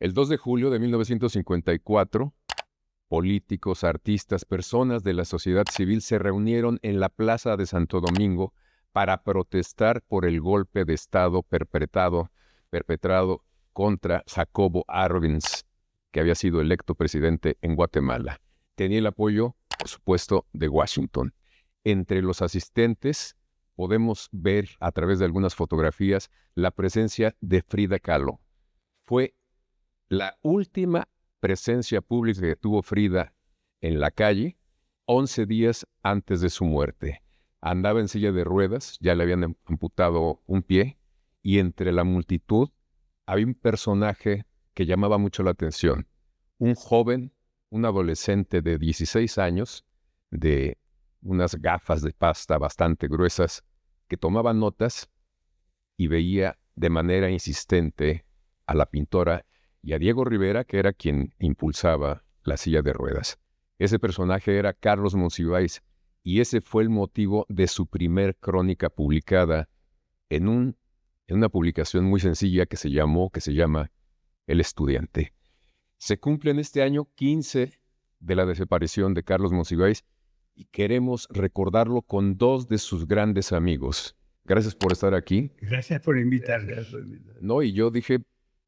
El 2 de julio de 1954, políticos, artistas, personas de la sociedad civil se reunieron en la Plaza de Santo Domingo para protestar por el golpe de Estado perpetrado contra Jacobo Arbenz, que había sido electo presidente en Guatemala. Tenía el apoyo, por supuesto, de Washington. Entre los asistentes podemos ver a través de algunas fotografías la presencia de Frida Kahlo. Fue la última presencia pública que tuvo Frida en la calle 11 días antes de su muerte. Andaba en silla de ruedas, ya le habían amputado un pie, y entre la multitud había un personaje que llamaba mucho la atención. Un joven, un adolescente de 16 años, de unas gafas de pasta bastante gruesas, que tomaba notas y veía de manera insistente a la pintora y a Diego Rivera, que era quien impulsaba la silla de ruedas. Ese personaje era Carlos Monsiváis, y ese fue el motivo de su primer crónica publicada en una publicación muy sencilla que se llama El Estudiante. Se cumplen este año 15 de la desaparición de Carlos Monsiváis y queremos recordarlo con dos de sus grandes amigos. Gracias por estar aquí. Gracias por invitarme. No, y yo dije,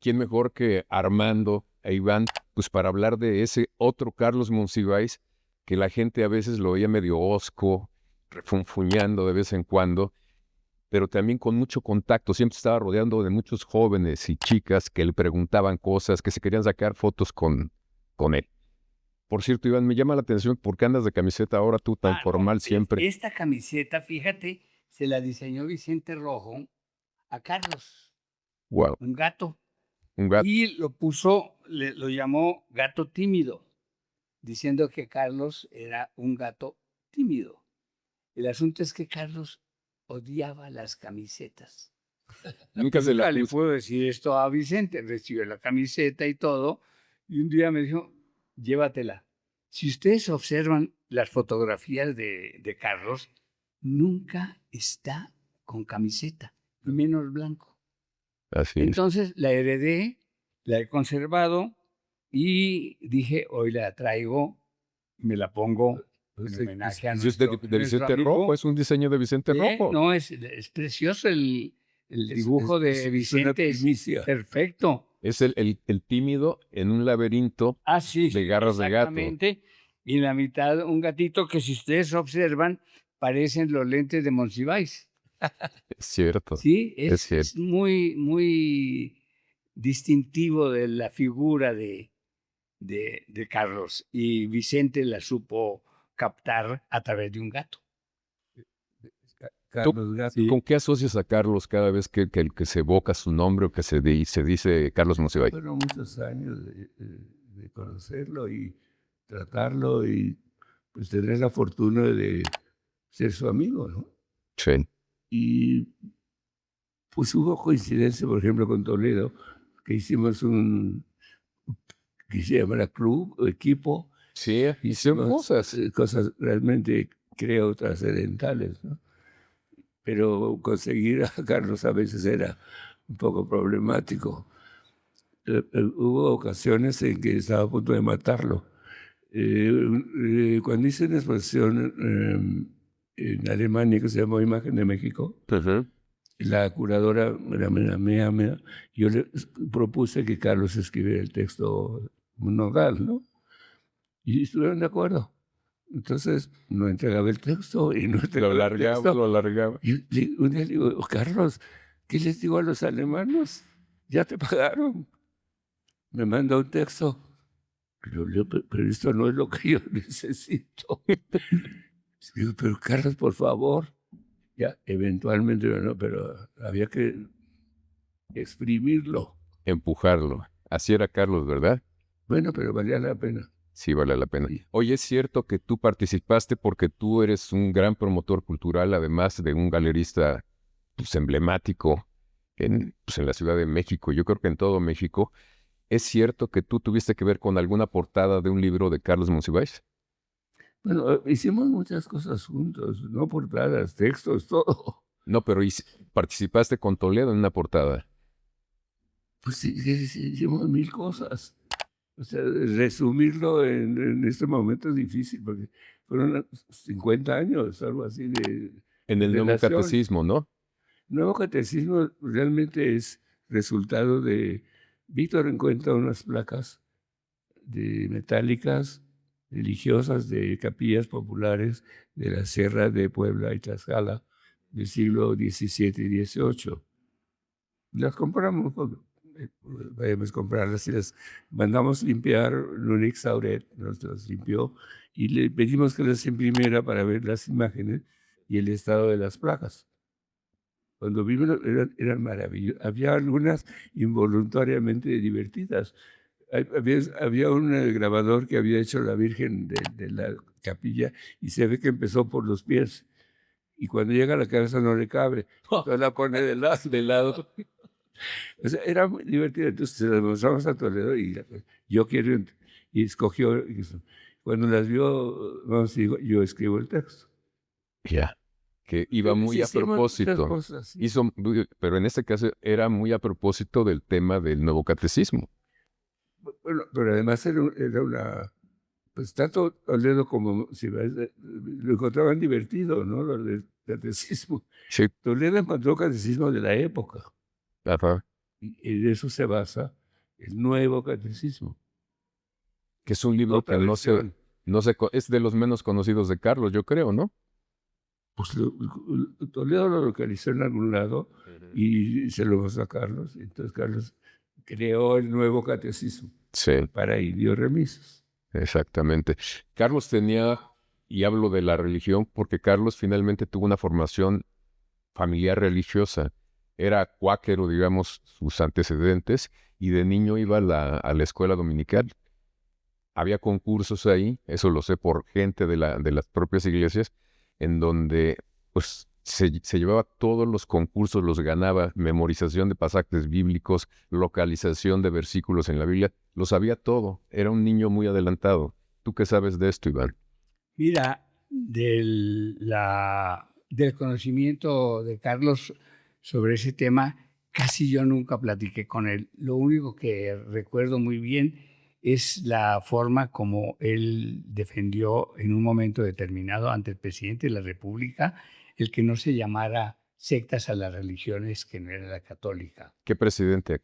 ¿quién mejor que Armando e Iván, pues para hablar de ese otro Carlos Monsiváis, que la gente a veces lo veía medio hosco, refunfuñando de vez en cuando, pero también con mucho contacto. Siempre estaba rodeando de muchos jóvenes y chicas que le preguntaban cosas, que se querían sacar fotos con él. Por cierto, Iván, me llama la atención por qué andas de camiseta ahora tú tan formal siempre. Esta camiseta, fíjate, se la diseñó Vicente Rojo a Carlos. Wow. Un gato. Un gato. Y lo llamó gato tímido, diciendo que Carlos era un gato tímido. El asunto es que Carlos odiaba las camisetas. Nunca le puedo decir esto a Vicente, recibió la camiseta y todo, y un día me dijo, llévatela. Si ustedes observan las fotografías de Carlos, nunca está con camiseta, y menos blanco. Así es. Entonces la heredé, la he conservado y dije, hoy la traigo, me la pongo en homenaje a nuestro de Vicente Rojo, es un diseño de Vicente Rojo. No, es precioso el dibujo de Vicente, es perfecto. Es el tímido en un laberinto de garras de gato. Exactamente. Y en la mitad un gatito que, si ustedes observan, parecen los lentes de Monsiváis. Es cierto. Sí, es muy, muy distintivo de la figura de Carlos. Y Vicente la supo captar a través de un gato. Carlos Gato. ¿Con qué asocias a Carlos cada vez que se evoca su nombre o que se dice Carlos Monsiváis? Fueron muchos años de conocerlo y tratarlo y pues tener la fortuna de ser su amigo, ¿no? Sí. Y pues hubo coincidencia, por ejemplo, con Toledo, que hicimos que se llama club o equipo. Sí, hicimos cosas realmente, creo, trascendentales, ¿no? Pero conseguir a Carlos a veces era un poco problemático. Hubo ocasiones en que estaba a punto de matarlo. Cuando hice una exposición en Alemania que se llamó Imagen de México, la curadora era mía, yo le propuse que Carlos escribiera el texto nodal, ¿no? Y estuvieron de acuerdo. Entonces no entregaba el texto y no entregaba el texto. Lo alargaba. Y un día le digo, Carlos, ¿qué les digo a los alemanes? Ya te pagaron. Me manda un texto. Pero esto no es lo que yo necesito. Digo, pero Carlos, por favor. Ya, eventualmente, no, pero había que exprimirlo. Empujarlo. Así era Carlos, ¿verdad? Bueno, pero valía la pena. Sí, vale la pena. Oye, es cierto que tú participaste porque tú eres un gran promotor cultural, además de un galerista pues, emblemático en la Ciudad de México, yo creo que en todo México. ¿Es cierto que tú tuviste que ver con alguna portada de un libro de Carlos Monsiváis? Bueno, hicimos muchas cosas juntos, no portadas, textos, todo. No, pero participaste con Toledo en una portada. Pues sí, hicimos 1000 cosas. O sea, resumirlo en este momento es difícil porque fueron 50 años, algo así En de el nuevo relación. catecismo, ¿no? Nuevo catecismo realmente es resultado de... Víctor encuentra unas placas metálicas religiosas de capillas populares de la Sierra de Puebla y Tlaxcala del siglo XVII y XVIII. Las compramos, vayamos a comprarlas y las mandamos limpiar. Lunix Sauret nos las limpió y le pedimos que las imprimiera para ver las imágenes y el estado de las placas. Cuando vimos eran maravillosas. Había algunas involuntariamente divertidas. Había un grabador que había hecho la Virgen de la capilla y se ve que empezó por los pies. Y cuando llega a la cabeza no le cabe. Entonces la pone de lado. O sea, era muy divertido. Entonces se las mostramos a Toledo y yo quiero, y escogió. Cuando las vio, vamos, digo, yo escribo el texto. Ya. Que iba muy a propósito. Cosas, sí. Pero en este caso era muy a propósito del tema del nuevo catecismo. Bueno, pero además era una... Pues tanto Toledo como si lo encontraban divertido, ¿no? Lo del catecismo. Sí. Toledo encontró catecismo de la época. Ajá. Y en eso se basa el nuevo catecismo. Que es un libro que es de los menos conocidos de Carlos, yo creo, ¿no? Pues Toledo lo localizó en algún lado y se lo pasó a Carlos. Entonces Carlos creó el nuevo catecismo para indios remisos. Exactamente. Carlos tenía, y hablo de la religión, porque Carlos finalmente tuvo una formación familiar religiosa. Era cuáquero, digamos, sus antecedentes, y de niño iba a la escuela dominical. Había concursos ahí, eso lo sé por gente de las propias iglesias, en donde pues se llevaba todos los concursos, los ganaba, memorización de pasajes bíblicos, localización de versículos en la Biblia, lo sabía todo, era un niño muy adelantado. ¿Tú qué sabes de esto, Iván? Mira, del conocimiento de Carlos sobre ese tema, casi yo nunca platiqué con él. Lo único que recuerdo muy bien es la forma como él defendió en un momento determinado ante el presidente de la República el que no se llamara sectas a las religiones que no era la católica. ¿Qué presidente?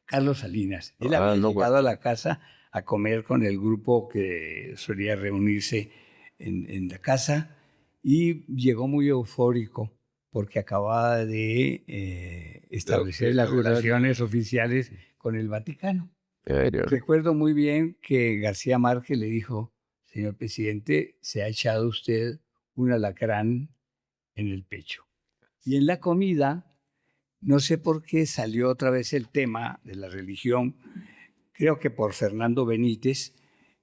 Carlos Salinas. Él había llegado a la casa a comer con el grupo que solía reunirse en la casa y llegó muy eufórico porque acababa de establecer las relaciones oficiales con el Vaticano. Recuerdo muy bien que García Márquez le dijo: señor presidente, se ha echado usted un alacrán en el pecho. Y en la comida, no sé por qué salió otra vez el tema de la religión, creo que por Fernando Benítez,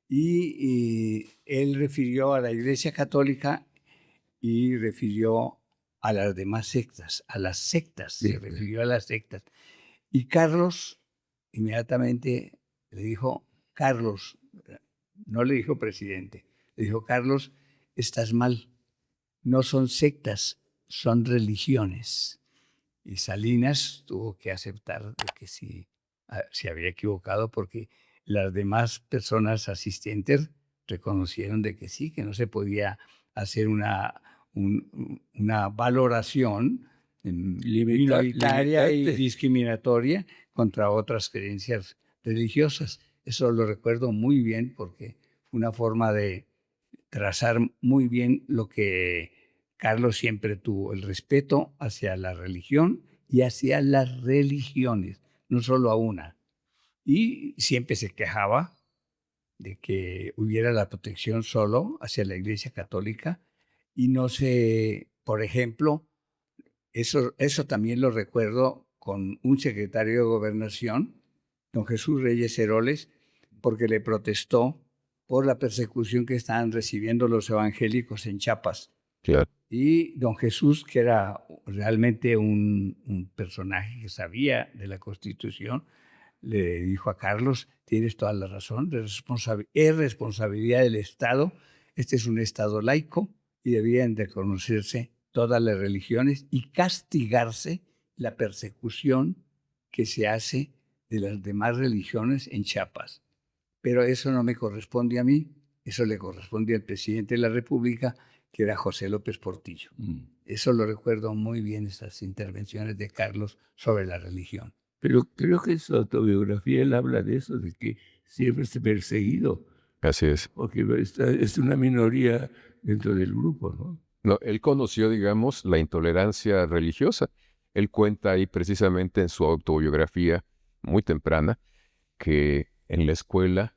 y él refirió a la Iglesia Católica y refirió a las demás sectas, a las sectas, se refirió a las sectas. Y Carlos inmediatamente le dijo: Carlos, no le dijo presidente, le dijo: Carlos, estás mal, no son sectas, son religiones. Y Salinas tuvo que aceptar de que sí se había equivocado, porque las demás personas asistentes reconocieron de que sí, que no se podía hacer una valoración minoritaria y discriminatoria contra otras creencias religiosas. Eso lo recuerdo muy bien porque fue una forma de trazar muy bien lo que Carlos siempre tuvo: el respeto hacia la religión y hacia las religiones, no solo a una. Y siempre se quejaba de que hubiera la protección solo hacia la Iglesia Católica y no se, por ejemplo, eso también lo recuerdo con un secretario de Gobernación, don Jesús Reyes Heroles, porque le protestó por la persecución que estaban recibiendo los evangélicos en Chiapas. Claro. Y don Jesús, que era realmente un personaje que sabía de la Constitución, le dijo a Carlos: tienes toda la razón, es responsabilidad del Estado, este es un Estado laico y debían de conocerse todas las religiones y castigarse la persecución que se hace de las demás religiones en Chiapas. Pero eso no me corresponde a mí, eso le corresponde al presidente de la República, que era José López Portillo. Eso lo recuerdo muy bien, esas intervenciones de Carlos sobre la religión. Pero creo que en su autobiografía él habla de eso, de que siempre es perseguido. Así es. Porque es una minoría dentro del grupo, ¿no? No, él conoció, digamos, la intolerancia religiosa. Él cuenta ahí precisamente en su autobiografía muy temprana que en la escuela,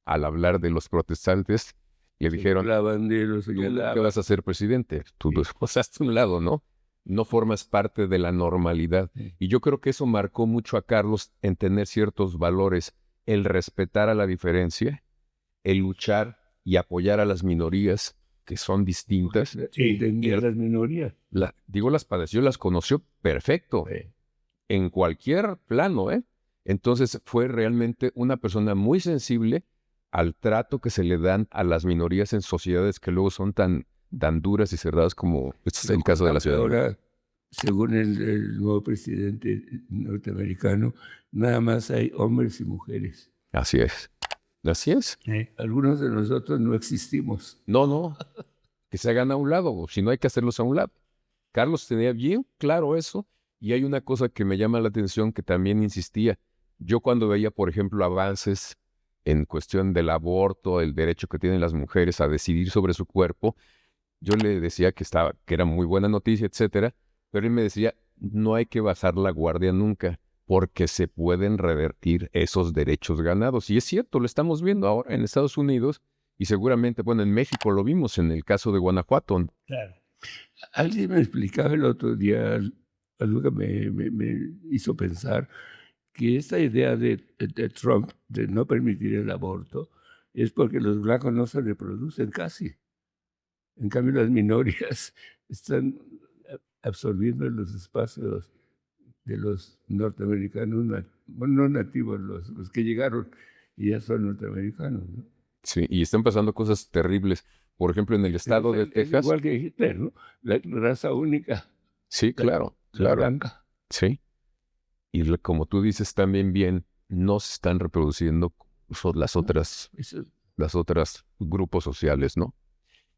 al hablar de los protestantes, le dijeron, tú ¿qué vas a ser presidente? Tú los pasaste a un lado, ¿no? No formas parte de la normalidad. Y yo creo que eso marcó mucho a Carlos en tener ciertos valores, el respetar a la diferencia, el luchar y apoyar a las minorías que son distintas. Entendía las minorías. Las padeció, las conoció perfecto, en cualquier plano, ¿eh? Entonces fue realmente una persona muy sensible al trato que se le dan a las minorías en sociedades que luego son tan duras y cerradas como este es el caso de la ciudad. Ahora, según el nuevo presidente norteamericano, nada más hay hombres y mujeres. Así es. Así es. Algunos de nosotros no existimos. No. Que se hagan a un lado, si no hay que hacerlos a un lado. Carlos tenía bien claro eso, y hay una cosa que me llama la atención que también insistía. Yo cuando veía, por ejemplo, avances en cuestión del aborto, el derecho que tienen las mujeres a decidir sobre su cuerpo, yo le decía que era muy buena noticia, etcétera, pero él me decía, no hay que bajar la guardia nunca, porque se pueden revertir esos derechos ganados. Y es cierto, lo estamos viendo ahora en Estados Unidos, y seguramente, bueno, en México lo vimos en el caso de Guanajuato. Claro. Alguien me explicaba el otro día algo que me hizo pensar, que esta idea de Trump de no permitir el aborto es porque los blancos no se reproducen casi. En cambio, las minorías están absorbiendo los espacios de los norteamericanos, bueno, no nativos, los que llegaron y ya son norteamericanos, ¿no? Sí, y están pasando cosas terribles. Por ejemplo, en el estado de Texas. Igual que Hitler, ¿no? La raza única. Sí, claro. La blanca. Sí. Y como tú dices también bien, no se están reproduciendo las otras grupos sociales, ¿no?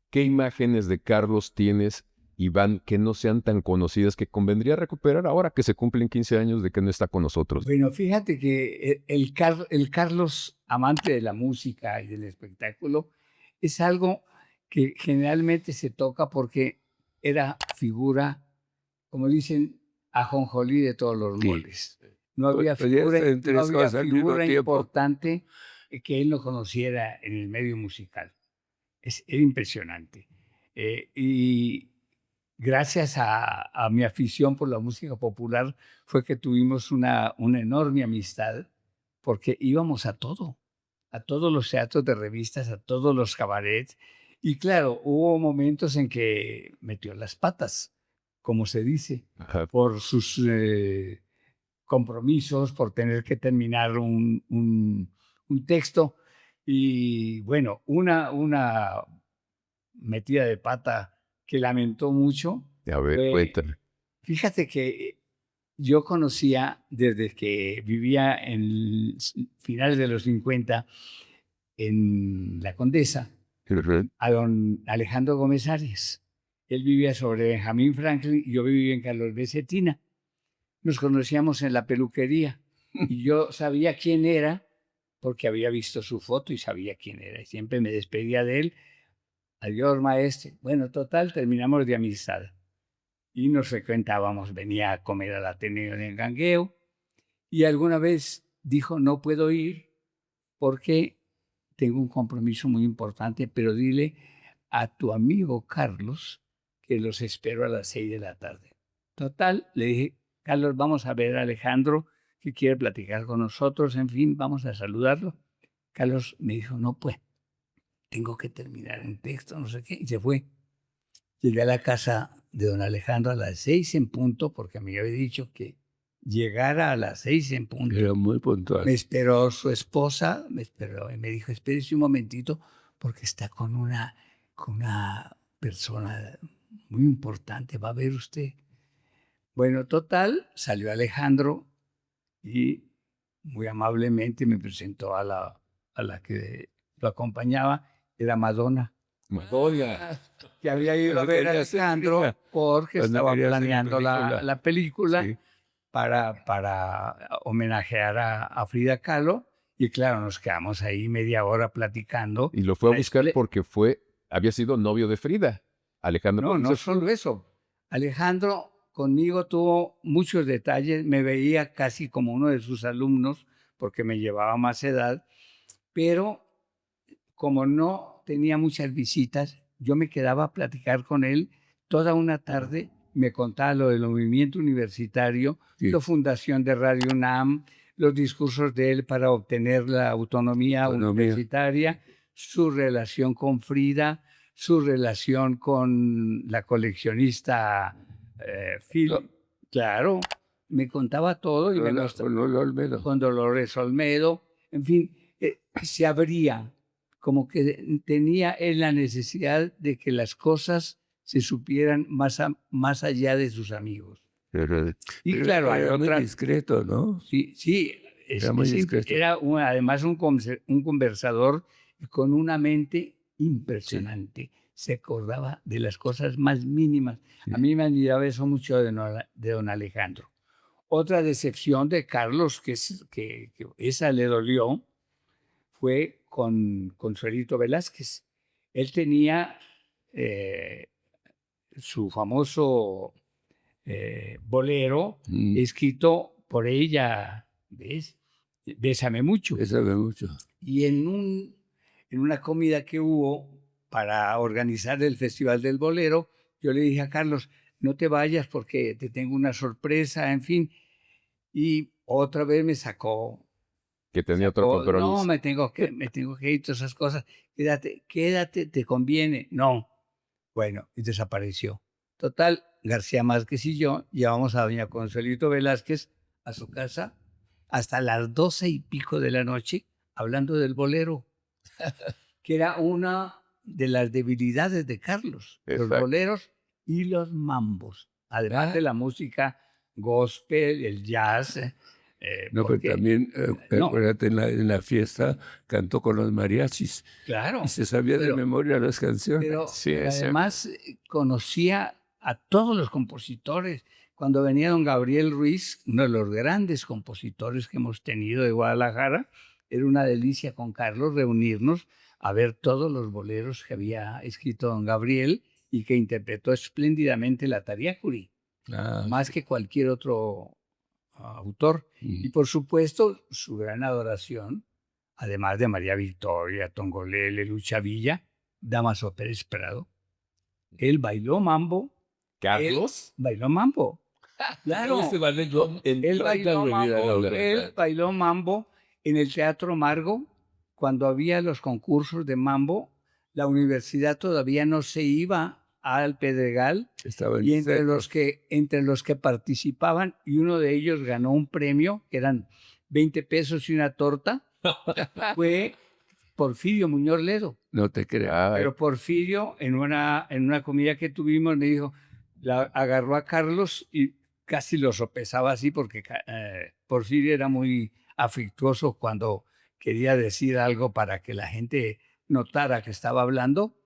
¿Qué imágenes de Carlos tienes, Iván, que no sean tan conocidas, que convendría recuperar ahora que se cumplen 15 años de que no está con nosotros? Bueno, fíjate que el Carlos, amante de la música y del espectáculo, es algo que generalmente se toca porque era figura, como dicen, ajonjolí de todos los moles. No había figura importante que él no conociera en el medio musical. Era impresionante. Y gracias a mi afición por la música popular fue que tuvimos una enorme amistad, porque íbamos a todos los teatros de revistas, a todos los cabarets. Y claro, hubo momentos en que metió las patas, como se dice, por sus compromisos, por tener que terminar un texto. Y bueno, una metida de pata que lamentó mucho. A ver, cuéntame. Fíjate que yo conocía desde que vivía en finales de los 50 en La Condesa a don Alejandro Gómez Arias. Él vivía sobre Benjamín Franklin y yo vivía en Carlos B. Cetina. Nos conocíamos en la peluquería y yo sabía quién era porque había visto su foto y sabía quién era. Y siempre me despedía de él. Adiós, maestro. Bueno, total, terminamos de amistad. Y nos frecuentábamos, venía a comer al Ateneo en el Gangueo. Y alguna vez dijo, no puedo ir porque tengo un compromiso muy importante, pero dile a tu amigo Carlos que los espero a las 6 de la tarde. Total, le dije, Carlos, vamos a ver a Alejandro que quiere platicar con nosotros, en fin, vamos a saludarlo. Carlos me dijo, no, pues, tengo que terminar un texto, no sé qué, y se fue. Llegué a la casa de don Alejandro a las 6 en punto, porque me había dicho que llegara a las 6 en punto. Era muy puntual. Me esperó su esposa, me esperó y me dijo, espérese un momentito, porque está con una persona muy importante, va a ver usted. Bueno, total, salió Alejandro y muy amablemente me presentó a la que lo acompañaba, era Madonna. Madonna. Que había ido a ver a Alejandro porque estaba planeando la película Sí. para homenajear a Frida Kahlo. Y claro, nos quedamos ahí media hora platicando. Y lo fue a buscar porque había sido novio de Frida. Alejandro. No solo eso. Alejandro conmigo tuvo muchos detalles. Me veía casi como uno de sus alumnos porque me llevaba más edad. Pero como no tenía muchas visitas, yo me quedaba a platicar con él toda una tarde. Me contaba lo del movimiento universitario, Sí. la fundación de Radio UNAM, los discursos de él para obtener la autonomía universitaria, su relación con Frida, su relación con la coleccionista Phil. Claro, me contaba todo. Y con Dolores Olmedo. En fin, se abría, como que tenía él la necesidad de que las cosas se supieran más allá de sus amigos. Y claro, era muy discreto, ¿no? Sí, era muy discreto. Era además un conversador con una mente impresionante. Sí. Se acordaba de las cosas más mínimas. Sí. A mí me admiraba eso mucho de don Alejandro. Otra decepción de Carlos, que esa le dolió, fue con Consuelito Velázquez. Él tenía su famoso bolero escrito por ella, ¿ves? Bésame mucho. Bésame mucho. Y en una comida que hubo para organizar el Festival del Bolero, yo le dije a Carlos, no te vayas porque te tengo una sorpresa, en fin. Y otra vez me sacó. Que tenía otro compromiso. No, me tengo que ir, todas esas cosas. Quédate, te conviene. No. Bueno, y desapareció. Total, García Márquez y yo llevamos a doña Consuelito Velázquez a su casa hasta las 12 y pico de la noche hablando del bolero, que era una de las debilidades de Carlos. Exacto. Los boleros y los mambos, además de la música gospel, el jazz. No, pero también, acuérdate, en la fiesta cantó con los mariachis. Claro. Y se sabía de memoria las canciones. Pero además conocía a todos los compositores. Cuando venía don Gabriel Ruiz, uno de los grandes compositores que hemos tenido de Guadalajara, era una delicia con Carlos reunirnos a ver todos los boleros que había escrito don Gabriel y que interpretó espléndidamente la Tariacuri, más que cualquier otro autor. Y por supuesto, su gran adoración, además de María Victoria, Tongolele, Lucha Villa, Damaso Pérez Prado. Él bailó mambo. ¿Carlos? Él bailó mambo. Claro. Él bailó mambo en el Teatro Margo. Cuando había los concursos de mambo, la universidad todavía no se iba al Pedregal. Y entre los que participaban, y uno de ellos ganó un premio, que eran 20 pesos y una torta, fue Porfirio Muñoz Ledo. No te creas. Pero Porfirio, en una comida que tuvimos, me dijo, agarró a Carlos y casi lo sopesaba así, porque Porfirio era muy afectuoso cuando quería decir algo para que la gente notara que estaba hablando.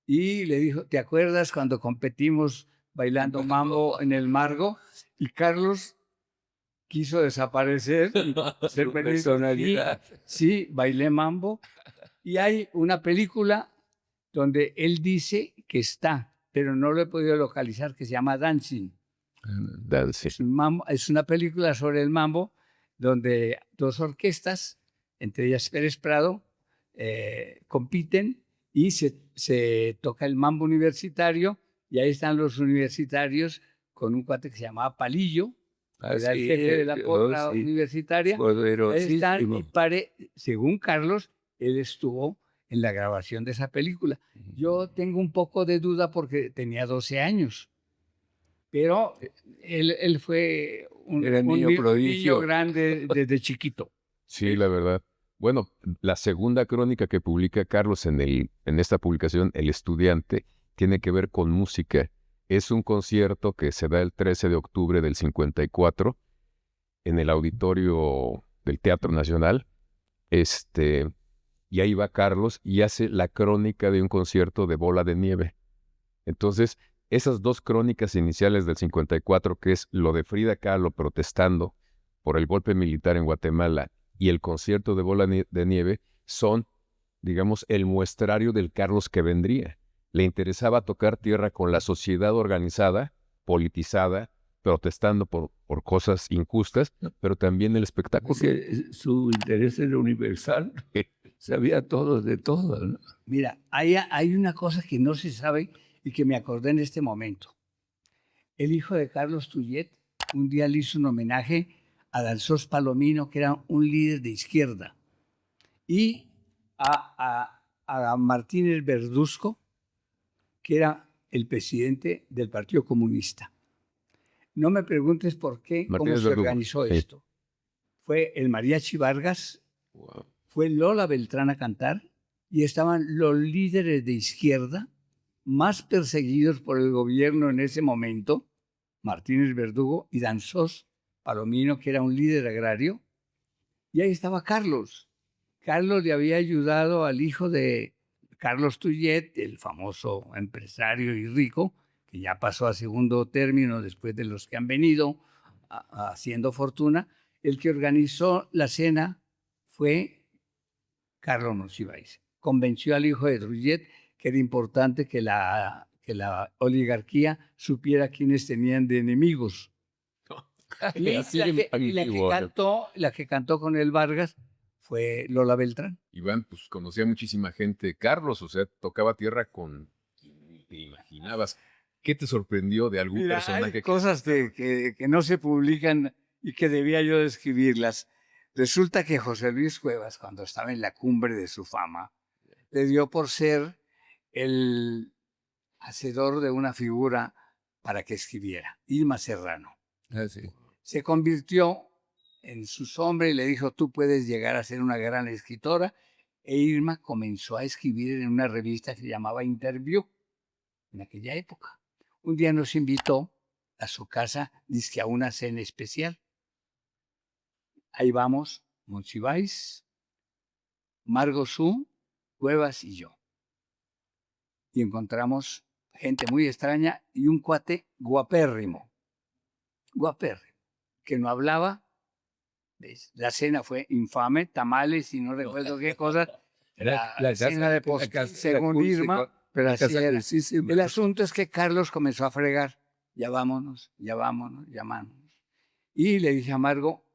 Y le dijo, ¿te acuerdas cuando competimos bailando mambo en el Margo? Y Carlos quiso desaparecer. Su personalidad. Sí, bailé mambo. Y hay una película donde él dice que está, pero no lo he podido localizar, que se llama Dancing. Es una película sobre el mambo, donde dos orquestas, entre ellas Pérez Prado, compiten y se toca el mambo universitario, y ahí están los universitarios con un cuate que se llamaba Palillo, que era el jefe de la porra universitaria. Ahí están, y según Carlos, él estuvo en la grabación de esa película. Yo tengo un poco de duda porque tenía 12 años, pero él fue un niño grande desde chiquito. Sí, la verdad. Bueno, la segunda crónica que publica Carlos en esta publicación, El Estudiante, tiene que ver con música. Es un concierto que se da el 13 de octubre del 54 en el Auditorio del Teatro Nacional, y ahí va Carlos y hace la crónica de un concierto de Bola de Nieve. Entonces, esas dos crónicas iniciales del 54, que es lo de Frida Kahlo protestando por el golpe militar en Guatemala y el concierto de Bola de Nieve, son, digamos, el muestrario del Carlos que vendría. Le interesaba tocar tierra con la sociedad organizada, politizada, protestando por cosas injustas, pero también el espectáculo. Porque su interés era universal. Sabía todo de todo, ¿no? Mira, hay una cosa que no se sabe y que me acordé en este momento. El hijo de Carlos Tullet un día le hizo un homenaje a Danzós Palomino, que era un líder de izquierda, y a Martínez Verduzco, que era el presidente del Partido Comunista. No me preguntes por qué, cómo se organizó esto. Fue el Mariachi Vargas, fue Lola Beltrán a cantar, y estaban los líderes de izquierda más perseguidos por el gobierno en ese momento, Martínez Verdugo y Danzós Palomino, que era un líder agrario, y ahí estaba Carlos. Carlos le había ayudado al hijo de Carlos Tullet, el famoso empresario y rico, que ya pasó a segundo término después de los que han venido haciendo fortuna. El que organizó la cena fue Carlos Monsiváis. Convenció al hijo de Tullet que era importante que la oligarquía supiera quiénes tenían de enemigos. Y la que cantó con el Vargas fue Lola Beltrán. Iván, pues conocía muchísima gente. Carlos, o sea, tocaba tierra con quien te imaginabas. ¿Qué te sorprendió de algún personaje? Hay cosas que no se publican y que debía yo describirlas. Resulta que José Luis Cuevas, cuando estaba en la cumbre de su fama, le dio por ser el hacedor de una figura para que escribiera, Irma Serrano. Sí. Se convirtió en su sombra y le dijo, tú puedes llegar a ser una gran escritora. E Irma comenzó a escribir en una revista que se llamaba Interview, en aquella época. Un día nos invitó a su casa, dizque a una cena especial. Ahí vamos, Monsiváis, Margo Su, Cuevas y yo. Y encontramos gente muy extraña y un cuate guapérrimo, que no hablaba. ¿Ves? La cena fue infame, tamales y no recuerdo qué cosas. La cena de postre, según Irma, pero así era. El asunto es que Carlos comenzó a fregar. Ya vámonos. Y le dije a Margo,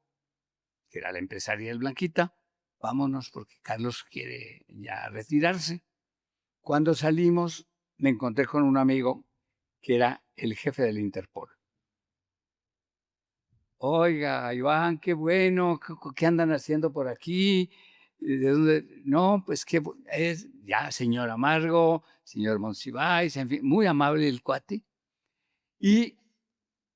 que era la empresaria del Blanquita, vámonos porque Carlos quiere ya retirarse. Cuando salimos, me encontré con un amigo que era el jefe del Interpol. Oiga, Iván, qué bueno, ¿qué andan haciendo por aquí? ¿De dónde? No, pues que es ya señor Amargo, señor Monsiváis, en fin, muy amable el cuate. Y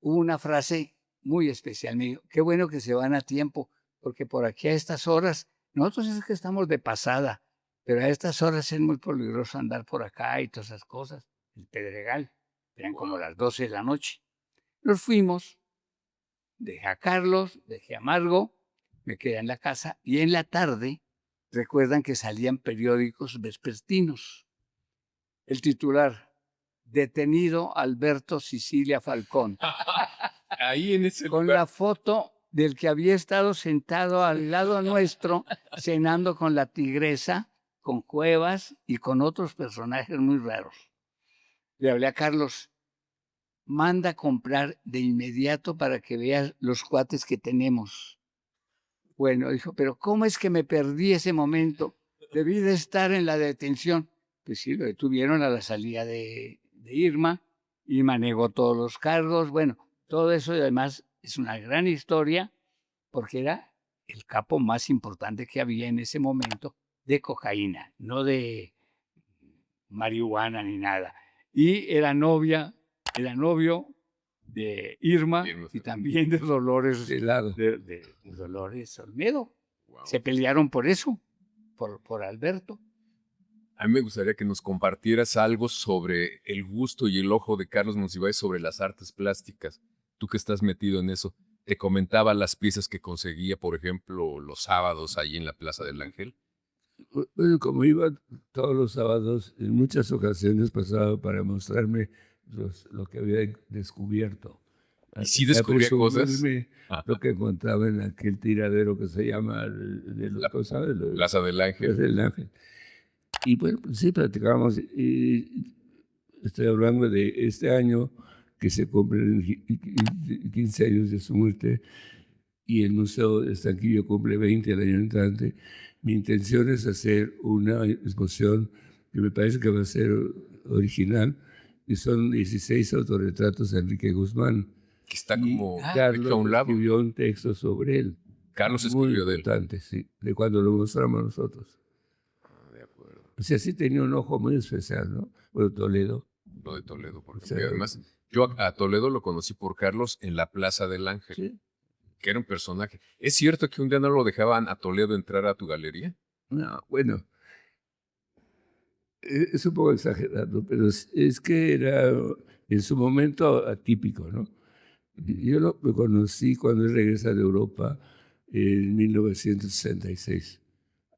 hubo una frase muy especial, me dijo, qué bueno que se van a tiempo, porque por aquí a estas horas, nosotros es que estamos de pasada, pero a estas horas es muy peligroso andar por acá y todas esas cosas. El Pedregal, eran como las 12 de la noche. Nos fuimos. Dejé a Carlos, dejé a Margo, me quedé en la casa y en la tarde recuerdan que salían periódicos vespertinos. El titular, detenido Alberto Sicilia Falcón. Ahí en ese con lugar. La foto del que había estado sentado al lado nuestro, cenando con la Tigresa, con Cuevas y con otros personajes muy raros. Le hablé a Carlos, manda a comprar de inmediato para que veas los cuates que tenemos. Bueno, dijo, pero ¿cómo es que me perdí ese momento? Debí de estar en la detención. Pues sí, lo detuvieron a la salida de Irma. Irma negó todos los cargos. Bueno, todo eso y además es una gran historia porque era el capo más importante que había en ese momento de cocaína, no de marihuana ni nada. Y era novio de Irma y también de Dolores, de Dolores Olmedo. Wow. Se pelearon por eso, por Alberto. A mí me gustaría que nos compartieras algo sobre el gusto y el ojo de Carlos Monsiváis sobre las artes plásticas. Tú que estás metido en eso, te comentaba las piezas que conseguía, por ejemplo, los sábados ahí en la Plaza del Ángel. Bueno, como iba todos los sábados, en muchas ocasiones pasaba para mostrarme lo que había descubierto. ¿Y sí descubría cosas? Lo que encontraba en aquel tiradero que se llama Plaza del Ángel. Plaza del Ángel. Y bueno, pues sí, platicábamos. Y estoy hablando de este año que se cumplen 15 años de su muerte y el Museo de Estanquillo cumple 20 el año entrante. Mi intención es hacer una exposición que me parece que va a ser original, y son 16 autorretratos de Enrique Guzmán. Que está como Carlos hecho a un lado. Escribió un texto sobre él. Carlos muy escribió de él. importante, sí, de cuando lo mostramos nosotros. De acuerdo. O sea, sí tenía un ojo muy especial, ¿no? Bueno, Toledo. Lo de Toledo, porque O sea, además yo a Toledo lo conocí por Carlos en la Plaza del Ángel, Sí. que era un personaje. ¿Es cierto que un día no lo dejaban a Toledo entrar a tu galería? No, bueno, es un poco exagerado, pero es que era en su momento atípico, ¿no? Yo lo conocí cuando él regresa de Europa en 1966,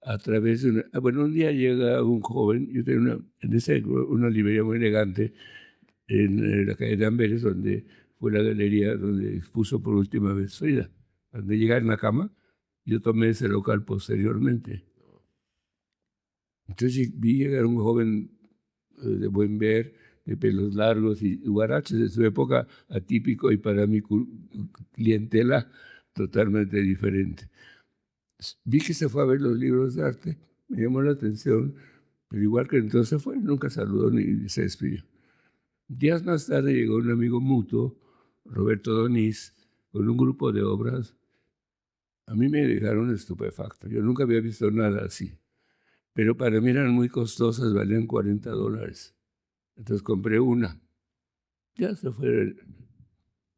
a través de bueno, un día llega un joven, yo tenía una librería muy elegante en la calle de Amberes, donde fue la galería donde expuso por última vez Frida. Donde llega en la cama, yo tomé ese local posteriormente. Entonces vi llegar un joven de buen ver, de pelos largos y guaraches de su época, atípico, y para mi clientela totalmente diferente. Vi que se fue a ver los libros de arte, me llamó la atención, pero igual que entonces fue, nunca saludó ni se despidió. Días más tarde llegó un amigo mutuo, Roberto Doniz, con un grupo de obras. A mí me dejaron estupefacto. Yo nunca había visto nada así. Pero para mí eran muy costosas, valían $40. Entonces compré una. Ya se fue.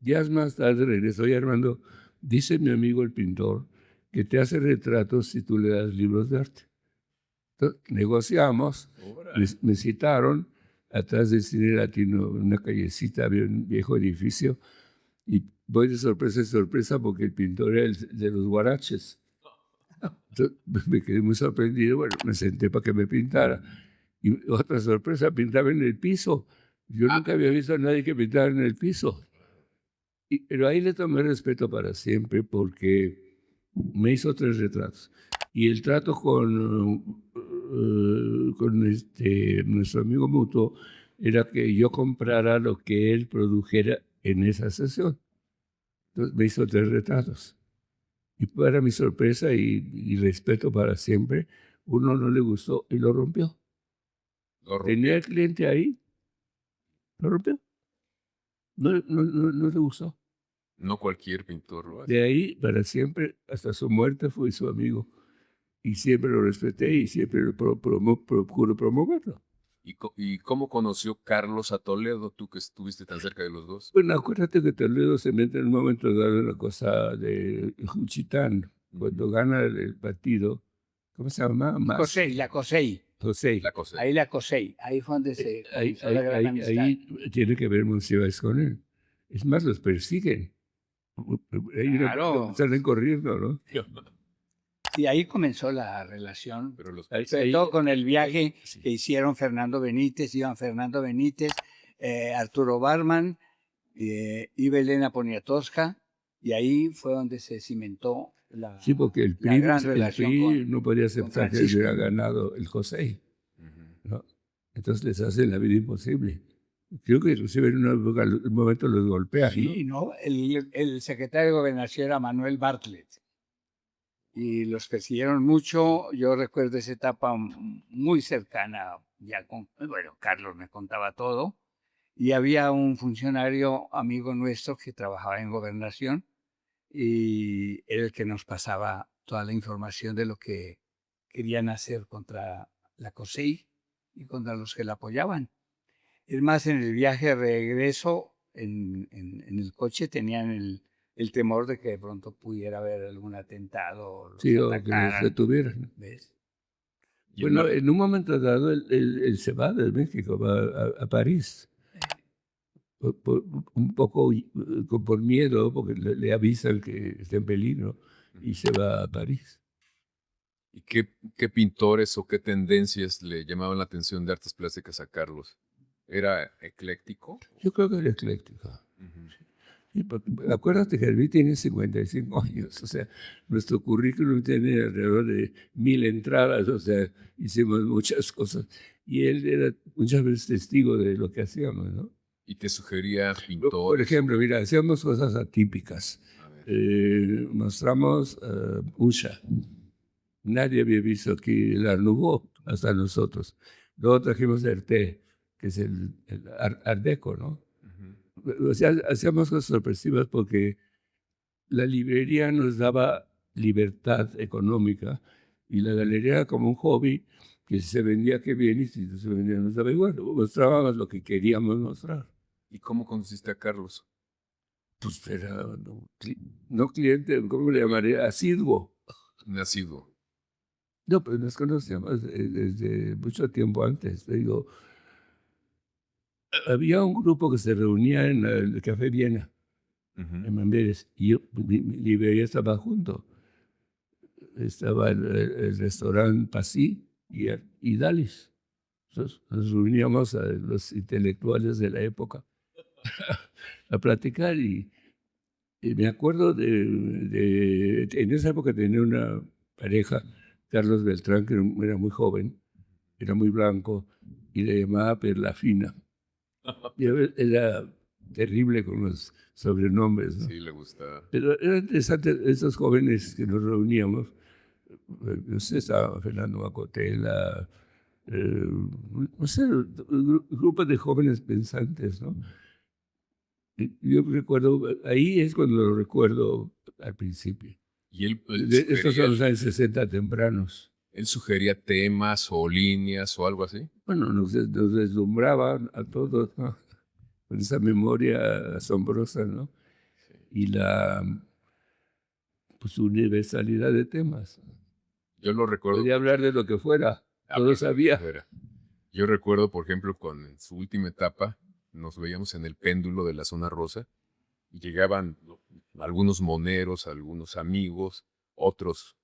Días más tarde regresó y Armando, dice mi amigo el pintor, que te hace retratos si tú le das libros de arte. Entonces, negociamos, me citaron atrás del Cine Latino, en una callecita, había un viejo edificio, y voy de sorpresa en sorpresa porque el pintor era el de los guaraches. Entonces, me quedé muy sorprendido, bueno, me senté para que me pintara. Y otra sorpresa, pintaba en el piso. Yo nunca había visto a nadie que pintara en el piso. Pero ahí le tomé respeto para siempre porque me hizo 3 retratos. Y el trato con nuestro amigo mutuo era que yo comprara lo que él produjera en esa sesión. Entonces me hizo 3 retratos. Y para mi sorpresa y respeto para siempre, uno no le gustó y lo rompió. Tenía el cliente ahí, lo rompió. No le gustó. No cualquier pintor lo hace. De ahí, para siempre, hasta su muerte, fue su amigo. Y siempre lo respeté y siempre procuro promoverlo. ¿Y cómo conoció Carlos a Toledo, tú que estuviste tan cerca de los dos? Bueno, acuérdate que Toledo se mete en un momento dado en la cosa de Juchitán, cuando gana el partido. ¿Cómo se llama? Cosey, la Cosey. José. Ahí la Cosey. Ahí fue donde se comenzó la gran amistad. Ahí tiene que ver Monsiváis con él. Es más, los persiguen. Claro. Salen corriendo, ¿no? Y ahí comenzó la relación, Pero sobre todo con el viaje que hicieron Fernando Benítez, Arturo Barman, Iba Elena Poniatowska, y ahí fue donde se cimentó la, sí, porque el la PRI, gran relación no podía aceptar que hubiera ganado el José, ¿no? Entonces les hacen la vida imposible. Creo que inclusive en un momento los golpean. Sí, ¿no? El secretario de Gobernación era Manuel Bartlett. Y los persiguieron mucho. Yo recuerdo esa etapa muy cercana, ya bueno, Carlos me contaba todo. Y había un funcionario amigo nuestro que trabajaba en Gobernación y era el que nos pasaba toda la información de lo que querían hacer contra la COSEI y contra los que la apoyaban. Es más, en el viaje de regreso, en el coche, tenían el temor de que de pronto pudiera haber algún atentado. Sí, o que los detuvieran. ¿Ves? Bueno, en un momento dado, él se va de México, va a París. un poco por miedo, porque le avisan que está en peligro y se va a París. ¿Y qué pintores o qué tendencias le llamaban la atención de artes plásticas a Carlos? ¿Era ecléctico? Yo creo que era ecléctica. Sí, acuérdate que Hervé tiene 55 años, o sea, nuestro currículum tiene alrededor de 1000 entradas, o sea, hicimos muchas cosas. Y él era muchas veces testigo de lo que hacíamos, ¿no? ¿Y te sugería Por pintores? ejemplo, mira, hacíamos cosas atípicas. Mostramos Usha. Nadie había visto aquí el Art Nouveau, hasta nosotros. Luego trajimos Arte, que es el Art Deco, ¿no? O sea, hacíamos cosas sorpresivas porque la librería nos daba libertad económica y la galería era como un hobby que si se vendía, qué bien, y si no se vendía, nos daba igual. Mostrábamos lo que queríamos mostrar. ¿Y cómo conociste a Carlos? Pues era no cliente, ¿cómo le llamaría? Asiduo. Nacido. No, pues nos conocíamos desde mucho tiempo antes. Te digo, había un grupo que se reunía en el Café Viena, en Amberes, y yo, mi librería estaba junto. Estaba el restaurante Passy y Dalis. Entonces, nos reuníamos a los intelectuales de la época a platicar y me acuerdo en esa época tenía una pareja, Carlos Beltrán, que era muy joven, era muy blanco y le llamaba Perla Fina. Y era terrible con los sobrenombres, ¿no? Sí, le gustaba. Pero era interesante esos jóvenes que nos reuníamos. No sé, estaba Fernando Macotela, no sé, grupos de jóvenes pensantes, ¿no? Yo recuerdo, ahí es cuando lo recuerdo al principio. Y él Estos son los años 60 tempranos. ¿Él sugería temas o líneas o algo así? Bueno, nos deslumbraban a todos, ¿no? Con esa memoria asombrosa, ¿no? Sí. Y la pues, universalidad de temas. Yo lo recuerdo. Podía hablar de lo que fuera, todo sabía. Yo recuerdo, por ejemplo, con su última etapa, nos veíamos en el péndulo de la zona rosa y llegaban algunos moneros, algunos amigos, otros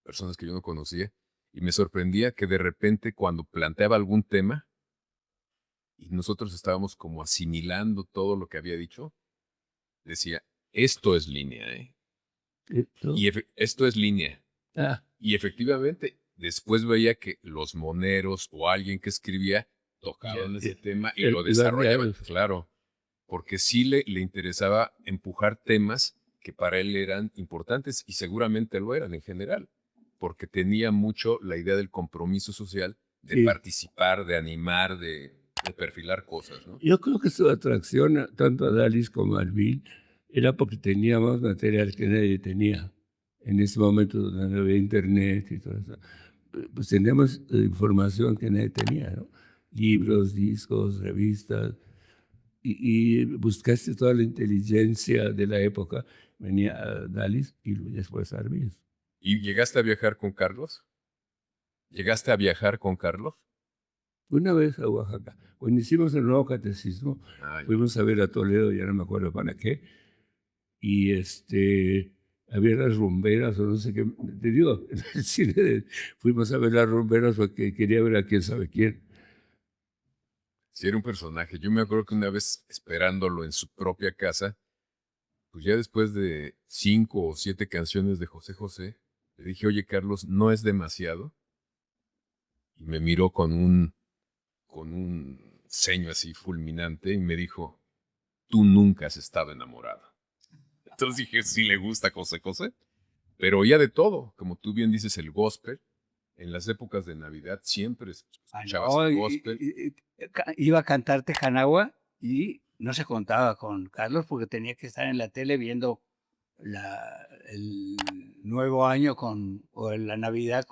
personas que yo no conocía, y me sorprendía que de repente cuando planteaba algún tema y nosotros estábamos como asimilando todo lo que había dicho, decía, esto es línea, ¿eh? Y esto es línea. Y efectivamente, después veía que los moneros o alguien que escribía tocaban ese tema y lo desarrollaban, claro, porque sí le interesaba empujar temas que para él eran importantes y seguramente lo eran en general, porque tenía mucho la idea del compromiso social, de participar, de animar, de perfilar cosas, ¿no? Yo creo que su atracción tanto a Dalis como a Bill era porque teníamos material que nadie tenía. En ese momento donde no había internet y todo eso, pues teníamos información que nadie tenía, ¿no? Libros, discos, revistas, y buscaste toda la inteligencia de la época. Venía Dalis y después Arbiz. ¿Y llegaste a viajar con Carlos? ¿Llegaste a viajar con Carlos? Una vez a Oaxaca, cuando hicimos el nuevo catecismo, fuimos a ver a Toledo, ya no me acuerdo para qué, y había las rumberas o no sé qué, te digo, en el cine fuimos a ver las rumberas porque quería ver a quién sabe quién. Sí, era un personaje. Yo me acuerdo que una vez esperándolo en su propia casa, pues ya después de 5 o 7 canciones de José José, le dije, oye Carlos, ¿no es demasiado? Y me miró con un ceño así fulminante y me dijo, tú nunca has estado enamorado. Entonces dije, sí le gusta José José, pero oía de todo, como tú bien dices, el gospel. En las épocas de Navidad siempre escuchabas el gospel. Iba a cantar Tejanagua y no se contaba con Carlos porque tenía que estar en la tele viendo el nuevo año o la Navidad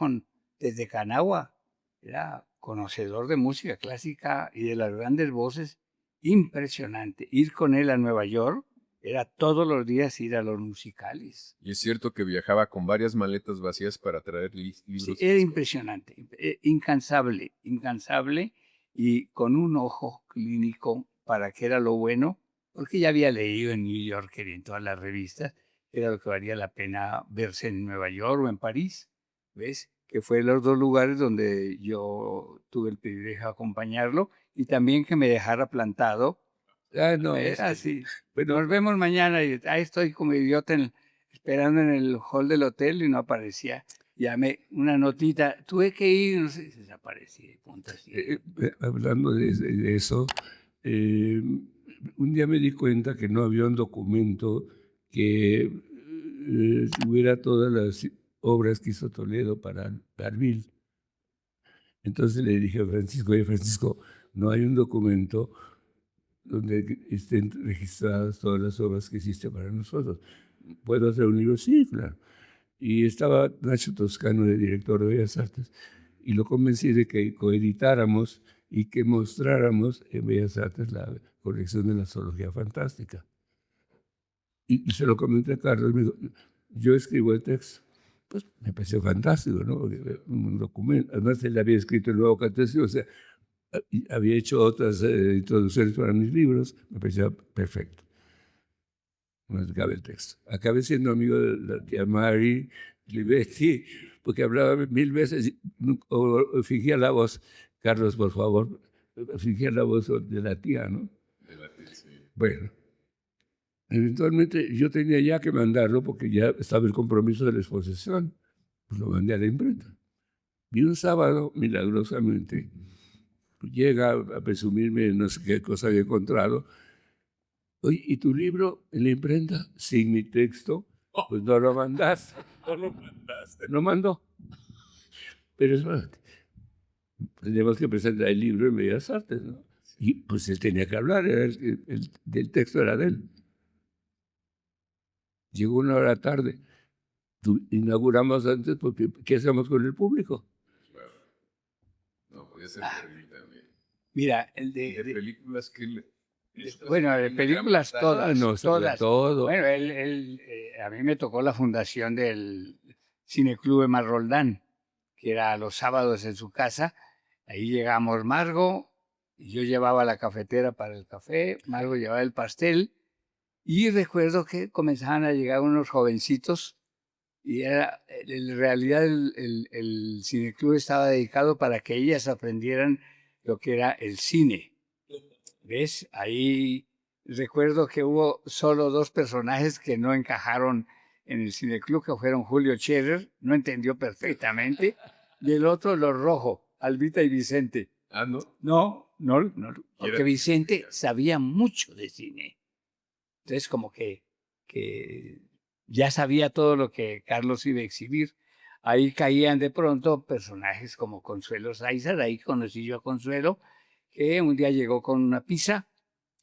desde Tejanagua. Era conocedor de música clásica y de las grandes voces, impresionante. Ir con él a Nueva York era todos los días ir a los musicales. Y es cierto que viajaba con varias maletas vacías para traer libros. Sí, era impresionante, incansable, y con un ojo clínico para qué era lo bueno porque ya había leído en New Yorker y en todas las revistas, era lo que valía la pena verse en Nueva York o en París, ¿ves? Que fue los dos lugares donde yo tuve el privilegio de acompañarlo y también que me dejara plantado. No, Así. bueno, Nos vemos mañana y ahí estoy como idiota esperando en el hall del hotel y no aparecía. Llamé una notita, tuve que ir, no sé, desaparecía. Punto así. hablando de eso, un día me di cuenta que no había un documento que tuviera todas las obras que hizo Toledo para Arbil. Entonces le dije a Francisco, oye Francisco, no hay un documento donde estén registradas todas las obras que hiciste para nosotros. ¿Puedo hacer un libro? Sí, claro. Y estaba Nacho Toscano, de director de Bellas Artes, y lo convencí de que coeditáramos y que mostráramos en Bellas Artes la colección de la zoología fantástica. Y se lo comenté a Carlos, me dijo, yo escribo el texto. Pues me pareció fantástico, ¿no? Un documento. Además, él había escrito el Nuevo Catecismo, o sea, había hecho otras introducciones para mis libros, me parecía perfecto. No acabé el texto. Acabé siendo amigo de la tía Mari Libetti, porque hablaba 1000 veces o fingía la voz. Carlos, por favor, fingía la voz de la tía, ¿no? De la tía, sí. Bueno, eventualmente yo tenía ya que mandarlo porque ya estaba el compromiso de la exposición. Pues lo mandé a la imprenta. Y un sábado, milagrosamente, llega a presumirme no sé qué cosa había encontrado. Oye, ¿y tu libro en la imprenta? Sin mi texto. Pues no lo mandaste. No lo mandaste. No mandó. Pero es verdad. Teníamos que presentar el libro en Bellas Artes, ¿no? Y pues él tenía que hablar, el texto era de él. Llegó una hora tarde. Inauguramos antes porque ¿qué hacemos con el público? Claro. No, podía ser terrible también. Mira, el de películas que... Bueno, de películas todas, no, todas. Todo. Bueno, a mí me tocó la fundación del Cineclub Emma Roldán, que era los sábados en su casa. Ahí llegamos Margo, y yo llevaba la cafetera para el café, Margo llevaba el pastel, y recuerdo que comenzaban a llegar unos jovencitos, y en realidad el Cineclub estaba dedicado para que ellas aprendieran lo que era el cine. ¿Ves? Ahí recuerdo que hubo solo 2 personajes que no encajaron en el cineclub, que fueron Julio Scherer, no entendió perfectamente, y el otro, los Rojo, Albita y Vicente. Ah, ¿no? No, porque Vicente sabía mucho de cine. Entonces, como que ya sabía todo lo que Carlos iba a exhibir. Ahí caían de pronto personajes como Consuelo Sáizar, ahí conocí yo a Consuelo, que un día llegó con una pizza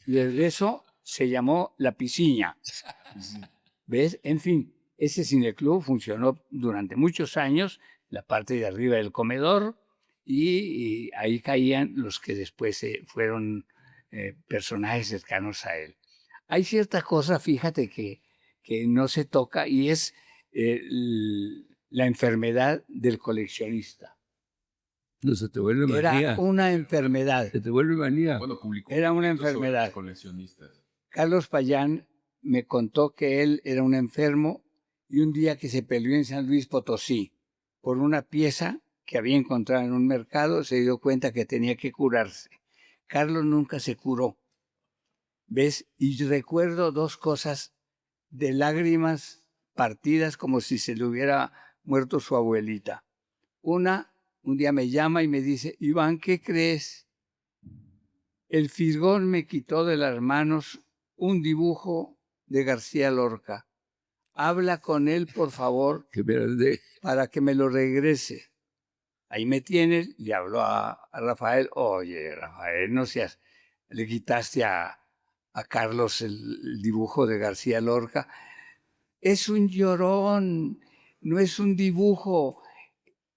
y desde eso se llamó La Pisciña. ¿Ves? En fin, ese cineclub funcionó durante muchos años, la parte de arriba del comedor, y ahí caían los que después fueron personajes cercanos a él. Hay cierta cosa, fíjate, que no se toca y es la enfermedad del coleccionista. No, se te vuelve manía. Era una enfermedad. Se te vuelve manía. Bueno, publicó. Era una enfermedad. Coleccionistas. Carlos Payán me contó que él era un enfermo y un día que se peleó en San Luis Potosí por una pieza que había encontrado en un mercado, se dio cuenta que tenía que curarse. Carlos nunca se curó. ¿Ves? Y recuerdo 2 cosas de lágrimas partidas como si se le hubiera muerto su abuelita. Una, un día me llama y me dice, Iván, ¿qué crees? El fisgón me quitó de las manos un dibujo de García Lorca. Habla con él, por favor, para que me lo regrese. Ahí me tienes, le habló a Rafael. Oye, Rafael, no seas, le quitaste a Carlos el dibujo de García Lorca. Es un llorón, no es un dibujo,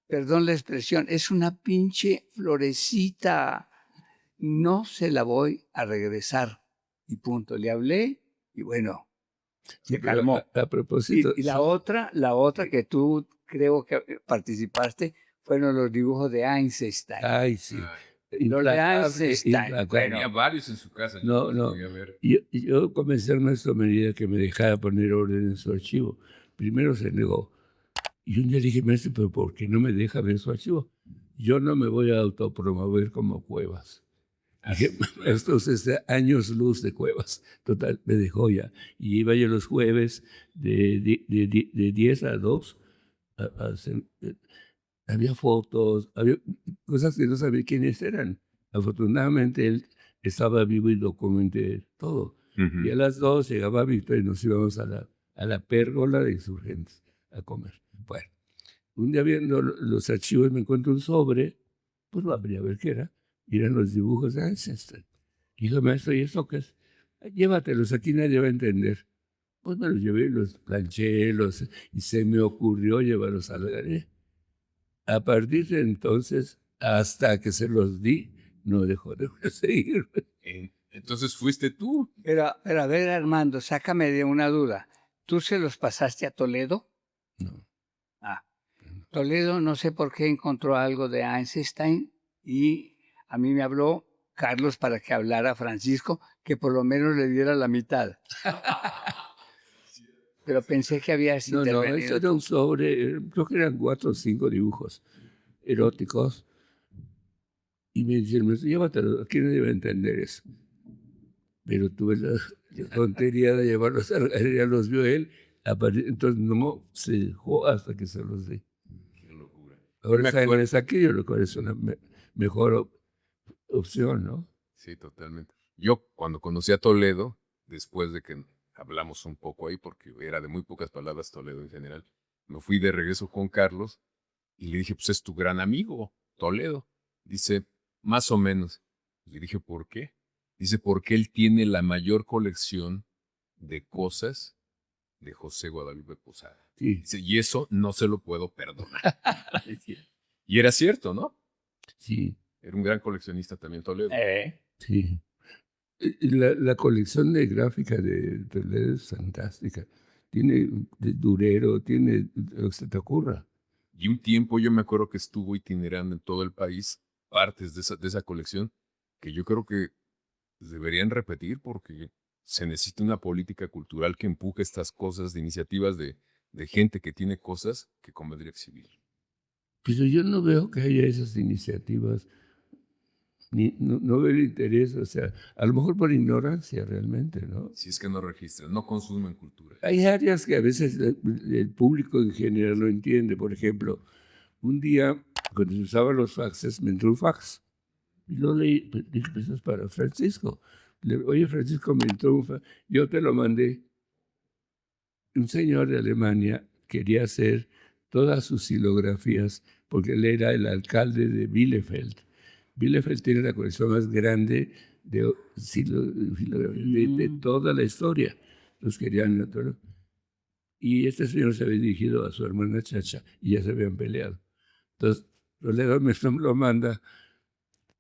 perdón la expresión, es una pinche florecita. No se la voy a regresar. Y punto. Le hablé y bueno, se calmó. A propósito. Y la otra que tú creo que participaste fueron los dibujos de Einstein. Ay, sí. Lo de Einstein. Tenía varios en su casa. No. Yo convencí a Ernesto Merida que me dejara poner orden en su archivo. Primero se negó. Y un día le dije, maestro, ¿pero por qué no me deja ver su archivo? Yo no me voy a autopromover como Cuevas. Dije, estos años luz de Cuevas. Total, me dejó ya. Y iba yo los jueves de 10 a 2 a hacer... había fotos, había cosas que no sabía quiénes eran. Afortunadamente él estaba vivo y documenté todo. Uh-huh. Y a las 2 llegaba Víctor y nos íbamos a la pérgola de Insurgentes a comer. Bueno, un día viendo los archivos me encuentro un sobre, pues lo abrí a ver qué era. Y eran los dibujos de Einstein. Y dijo, maestro, ¿y esto qué es? Llévatelos, aquí nadie va a entender. Pues me los llevé, los planché, y se me ocurrió llevarlos a la galería. A partir de entonces, hasta que se los di, no dejó de seguir. Entonces fuiste tú. Pero a ver, Armando, sácame de una duda. ¿Tú se los pasaste a Toledo? No. Toledo, no sé por qué encontró algo de Einstein y a mí me habló Carlos para que hablara a Francisco, que por lo menos le diera la mitad. Pero pensé que habías intervenido. No, eso era un sobre, creo que eran 4 o 5 dibujos eróticos. Y me dice, llévatelo, aquí nadie va a entender eso. Pero tuve la tontería de llevarlos a la galería, los vio él, entonces no se dejó hasta que se los di. Qué locura. Ahora está aquí, yo lo cual es una mejor opción, ¿no? Sí, totalmente. Yo cuando conocí a Toledo, después de que hablamos un poco ahí, porque era de muy pocas palabras Toledo en general, me fui de regreso con Carlos y le dije, pues es tu gran amigo, Toledo. Dice, más o menos. Le dije, ¿por qué? Dice, porque él tiene la mayor colección de cosas de José Guadalupe Posada. Sí. Dice, y eso no se lo puedo perdonar. Y era cierto, ¿no? Sí. Era un gran coleccionista también Toledo. Sí. La colección de gráfica de Toledo es fantástica. Tiene Durero, tiene lo que se te ocurra. Y un tiempo yo me acuerdo que estuvo itinerando en todo el país partes de esa colección que yo creo que deberían repetir porque se necesita una política cultural que empuje estas cosas de iniciativas de gente que tiene cosas que convendría exhibir. Pero yo no veo que haya esas iniciativas, no veo el interés, o sea, a lo mejor por ignorancia realmente, ¿no? Si es que no registran, no consumen cultura. Hay áreas que a veces el público en general no entiende. Por ejemplo, un día, cuando se usaban los faxes, me entró un fax. Y lo leí, dije, pues eso es para Francisco. Oye, Francisco, me entró un fax. Yo te lo mandé. Un señor de Alemania quería hacer todas sus silografías porque él era el alcalde de Bielefeld. Bielefeld tiene la colección más grande de toda la historia. Los querían. Y este señor se había dirigido a su hermana Chacha y ya se habían peleado. Entonces, Toledo me lo manda,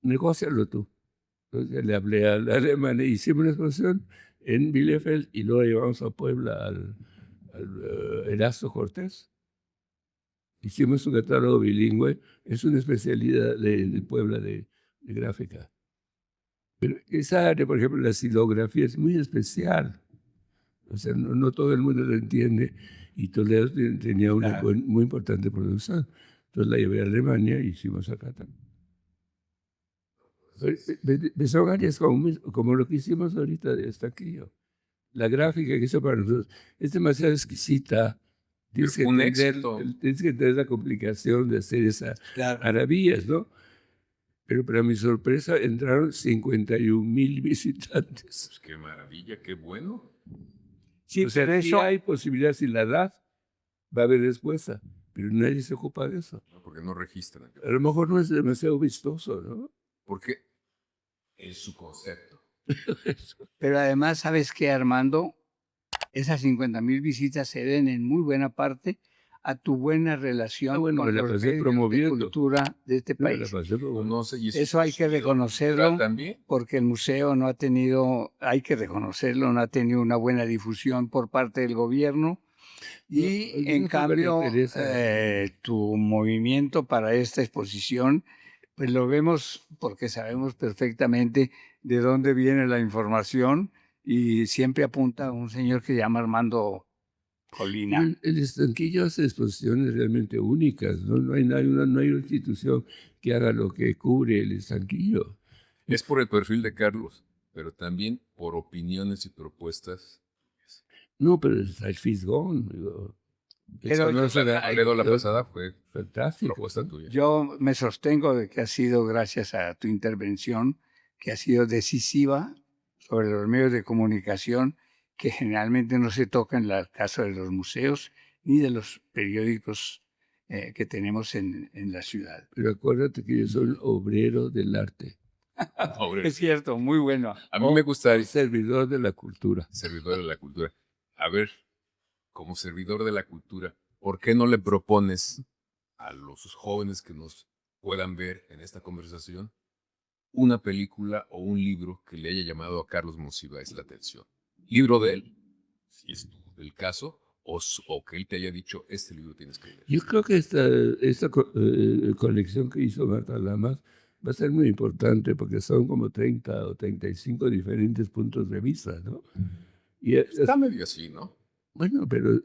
negócialo tú. Entonces le hablé al alemán y hicimos una exposición en Bielefeld y luego llevamos a Puebla al Erasto Cortés. Hicimos un catálogo bilingüe, es una especialidad de Puebla de gráfica. Pero esa área, por ejemplo, la silografía es muy especial. O sea, no todo el mundo lo entiende y Toledo tenía una muy importante producción. Entonces la llevé a Alemania y hicimos acá también. Son áreas como lo que hicimos ahorita de Estaquillo. La gráfica que hizo para nosotros es demasiado exquisita. Tienes que entender la complicación de hacer esas maravillas, ¿no? Pero para mi sorpresa entraron 51,000 visitantes. Pues qué maravilla, qué bueno. Sí, o sea, sí hay posibilidades, si la das, va a haber respuesta, pero nadie se ocupa de eso. No, porque no registran. A lo mejor no es demasiado vistoso, ¿no? Porque es su concepto. Pero además, ¿sabes qué, Armando? Esas 50,000 visitas se deben en muy buena parte a tu buena relación con los medios de cultura de este país. Eso hay que reconocerlo, porque el museo no ha tenido, hay que reconocerlo, no ha tenido una buena difusión por parte del gobierno. Y en cambio, tu movimiento para esta exposición Pues lo vemos porque sabemos perfectamente de dónde viene la información y siempre apunta a un señor que se llama Armando Colina. El Estanquillo hace exposiciones realmente únicas, ¿no? No hay una institución que haga lo que cubre el Estanquillo. Es por el perfil de Carlos, pero también por opiniones y propuestas. No, pero está el Fisgón. Digo, Pero no será Toledo la pasada fue fantástico. propuesta tuya. yo me sostengo de que ha sido gracias a tu intervención, que ha sido decisiva sobre los medios de comunicación, que generalmente no se toca en el caso de los museos ni de los periódicos que tenemos en la ciudad. Pero acuérdate que yo soy obrero del arte. Es cierto, muy bueno. A mí me gustaría Servidor de la cultura. servidor de la cultura. A ver, como servidor de la cultura, ¿por qué no le propones a los jóvenes que nos puedan ver en esta conversación una película o un libro que le haya llamado a Carlos Monsiváis la atención? Libro de él, si es el caso, o que él te haya dicho, este libro tienes que leer. Yo creo que esta colección que hizo Marta Lamas va a ser muy importante porque son como 30 o 35 diferentes puntos de vista, ¿no? Y Está medio así, ¿no? bueno, pero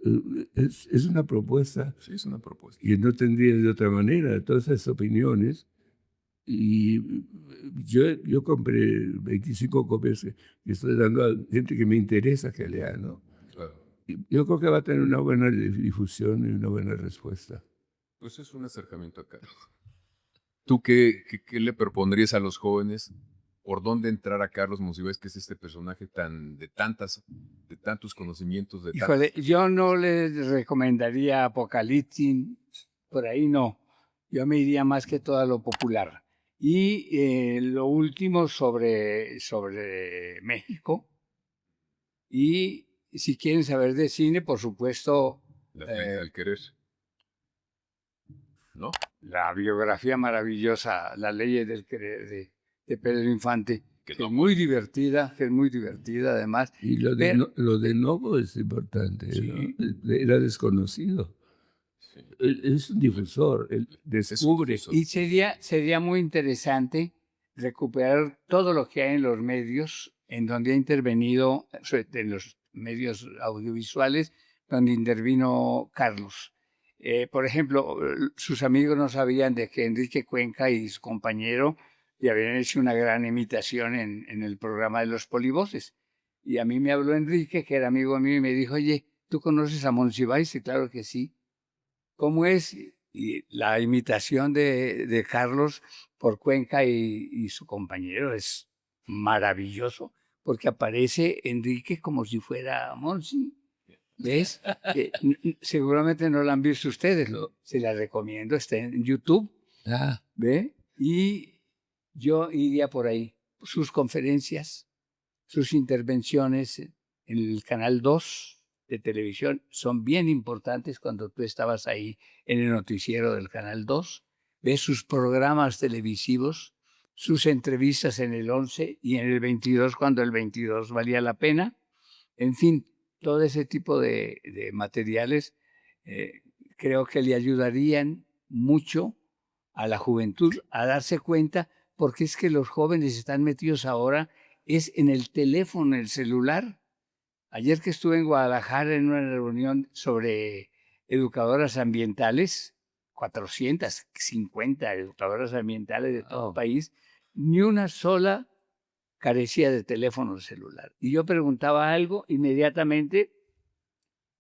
es una propuesta Sí, es una propuesta. y no tendría de otra manera todas esas opiniones. Y yo compré 25 copias que estoy dando a gente que me interesa que lea, ¿no? Claro. Y yo creo que va a tener una buena difusión y una buena respuesta. Pues es un acercamiento a Carlos. ¿Tú qué le propondrías a los jóvenes? ¿Por dónde entrar a Carlos Monsiváis, que es este personaje de tantos conocimientos? Híjole, yo no les recomendaría Apocalipsis, por ahí no. Yo me iría más que todo a lo popular. Y lo último sobre México. Y si quieren saber de cine, por supuesto, La ley del querer. ¿No? la biografía maravillosa, La ley del querer de Pedro Infante, Que que no, es muy divertida, además. Y lo de Novo es importante, Sí. ¿no? Era desconocido. Sí. Es un difusor, él descubre. difusor. Y sería muy interesante recuperar todo lo que hay en los medios, en donde ha intervenido, en los medios audiovisuales, donde intervino Carlos. Por ejemplo, sus amigos no sabían de que Enrique Cuenca y su compañero le habían hecho una gran imitación en el programa de los polivoces. Y a mí me habló Enrique, que era amigo mío, y me dijo, oye, ¿tú conoces a Monsiváis? Y claro que sí. ¿Cómo es? Y la imitación de Carlos por Cuenca y su compañero es maravilloso, porque aparece Enrique como si fuera Monsi. ¿Ves? Seguramente no la han visto ustedes, se la recomiendo, está en YouTube. Ah, ¿Ve? Y yo iría por ahí. Sus conferencias, sus intervenciones en el Canal 2 de televisión son bien importantes cuando tú estabas ahí en el noticiero del Canal 2. Ves sus programas televisivos, sus entrevistas en el 11 y en el 22 cuando el 22 valía la pena. En fin, todo ese tipo de materiales creo que le ayudarían mucho a la juventud a darse cuenta, porque es que los jóvenes están metidos ahora es en el teléfono, en el celular. Ayer que estuve en Guadalajara en una reunión sobre educadoras ambientales, 450 educadoras ambientales de todo el país, ni una sola carecía de teléfono celular. Y yo preguntaba algo, inmediatamente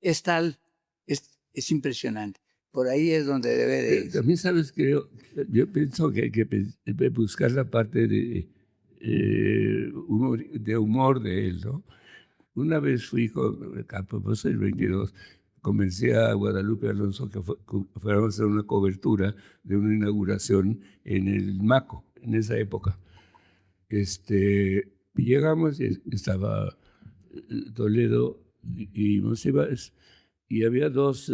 es tal, es impresionante. Por ahí es donde debe de ir. también sabes que yo pienso que hay que buscar la parte de humor de él, ¿no? Una vez fui a propósito del 22, convencí a Guadalupe Alonso que fuéramos a hacer una cobertura de una inauguración en el Maco, en esa época. Llegamos y estaba Toledo y Monsiváis, y había dos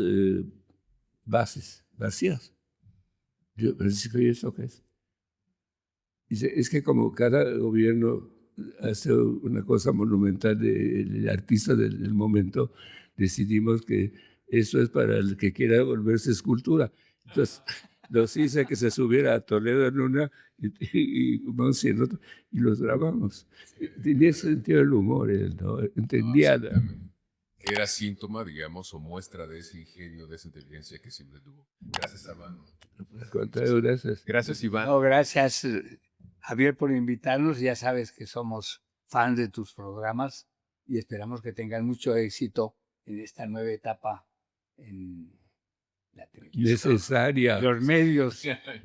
bases vacías. Yo pensé, ¿y eso qué es? Dice, es que como cada gobierno hace una cosa monumental del artista del momento, decidimos que eso es para el que quiera volverse escultura. Entonces, Nos hice que se subiera a Toledo en una y Monsi en otra, y los grabamos. Tenía sentido del humor, él, ¿no? Entendía. Era síntoma, digamos, o muestra de ese ingenio, de esa inteligencia que siempre tuvo. Gracias, Iván. Gracias. Gracias, Iván. No, gracias, Javier, por invitarnos. Ya sabes que somos fans de tus programas y esperamos que tengan mucho éxito en esta nueva etapa en la televisión. Necesaria. Los medios.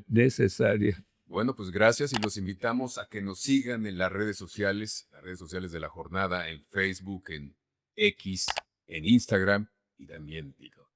Necesaria. Bueno, pues gracias y los invitamos a que nos sigan en las redes sociales de La Jornada, en Facebook, en X, en Instagram y también TikTok.